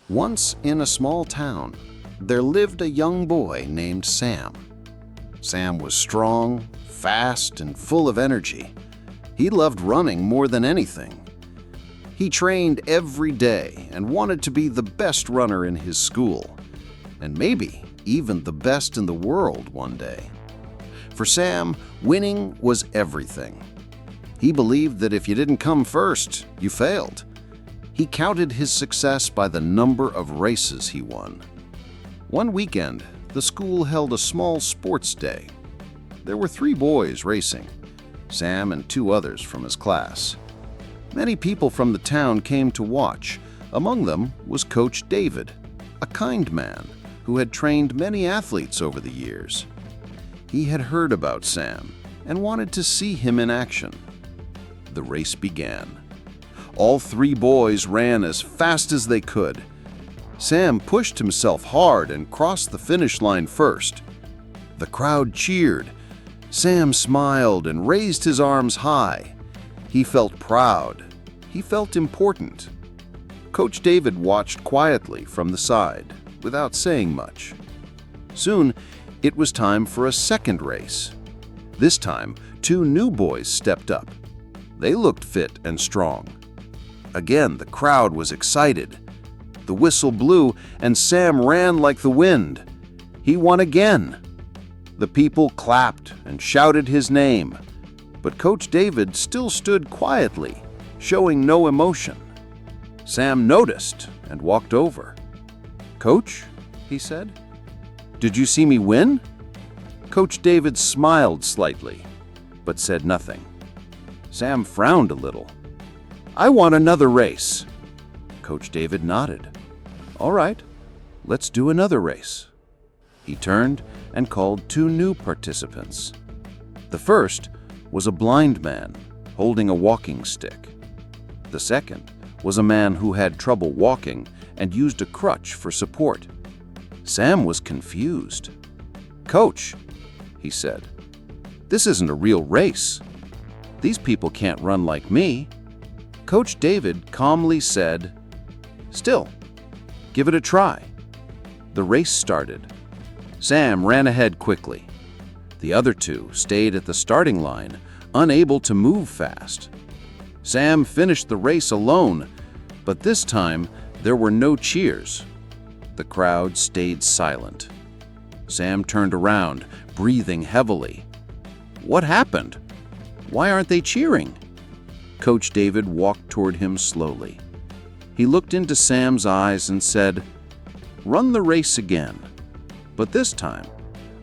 Once in a small town, there lived a young boy named Sam. Sam was strong, fast, and full of energy. He loved running more than anything. He trained every day and wanted to be the best runner in his school, and maybe even the best in the world one day. For Sam, winning was everything. He believed that if you didn't come first, you failed. He counted his success by the number of races he won. One weekend, the school held a small sports day. There were 3 boys racing, Sam and 2 others from his class. Many people from the town came to watch. Among them was Coach David, a kind man who had trained many athletes over the years. He had heard about Sam and wanted to see him in action. The race began. All 3 boys ran as fast as they could. Sam pushed himself hard and crossed the finish line first. The crowd cheered. Sam smiled and raised his arms high. He felt proud. He felt important. Coach David watched quietly from the side, without saying much. Soon, it was time for a second race. This time, 2 new boys stepped up. They looked fit and strong. Again, the crowd was excited. The whistle blew, and Sam ran like the wind. He won again. The people clapped and shouted his name, but Coach David still stood quietly, showing no emotion. Sam noticed and walked over. "Coach," he said, "did you see me win?" Coach David smiled slightly, but said nothing. Sam frowned a little. "I want another race." Coach David nodded. "All right, let's do another race." He turned and called 2 new participants. The first was a blind man holding a walking stick. The second was a man who had trouble walking and used a crutch for support. Sam was confused. "Coach," he said, "this isn't a real race. These people can't run like me." Coach David calmly said, "Still, give it a try." The race started. Sam ran ahead quickly. The other 2 stayed at the starting line, unable to move fast. Sam finished the race alone, but this time there were no cheers. The crowd stayed silent. Sam turned around, breathing heavily. What happened? Why aren't they cheering? Coach David walked toward him slowly. He looked into Sam's eyes and said, "Run the race again, but this time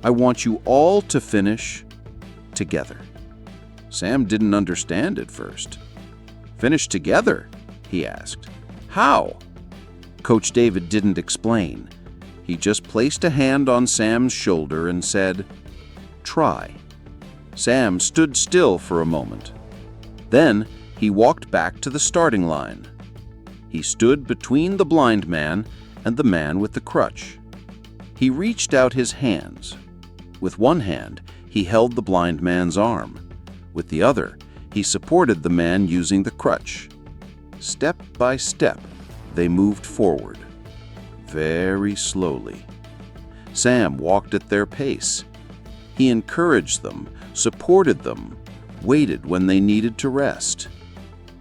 I want you all to finish together." Sam didn't understand at first. "Finish together?" he asked. "How?" Coach David didn't explain. He just placed a hand on Sam's shoulder and said, "Try." Sam stood still for a moment. Then he walked back to the starting line. He stood between the blind man and the man with the crutch. He reached out his hands. With one hand, he held the blind man's arm. With the other, he supported the man using the crutch. Step by step, they moved forward, very slowly. Sam walked at their pace. He encouraged them, supported them, waited when they needed to rest.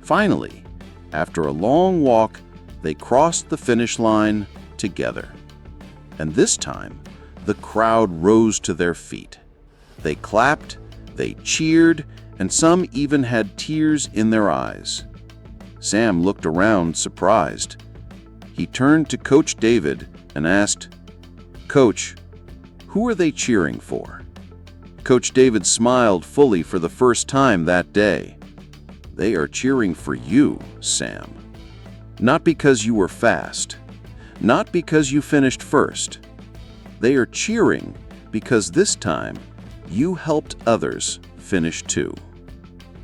Finally, after a long walk, they crossed the finish line together. And this time, the crowd rose to their feet. They clapped, they cheered, and some even had tears in their eyes. Sam looked around, surprised. He turned to Coach David and asked, "Coach, who are they cheering for?" Coach David smiled fully for the first time that day. "They are cheering for you, Sam. Not because you were fast, not because you finished first. They are cheering because this time you helped others finish too."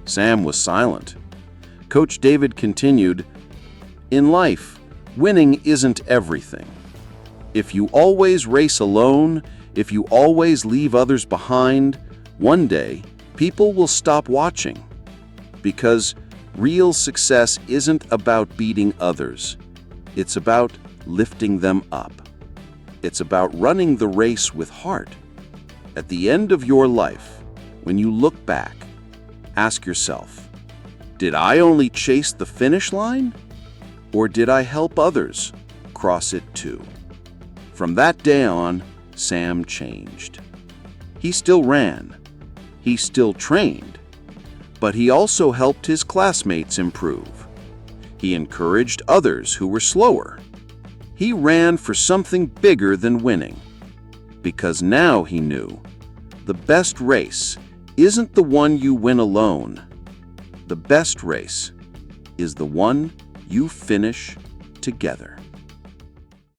Sam was silent. Coach David continued, "In life, winning isn't everything. If you always race alone, if you always leave others behind, one day people will stop watching. Because real success isn't about beating others. It's about lifting them up. It's about running the race with heart. At the end of your life, when you look back, ask yourself, did I only chase the finish line? Or did I help others cross it too? From that day on, Sam changed. He still ran. He still trained. But he also helped his classmates improve. He encouraged others who were slower. He ran for something bigger than winning. Because now he knew, the best race isn't the one you win alone. The best race is the one you finish together.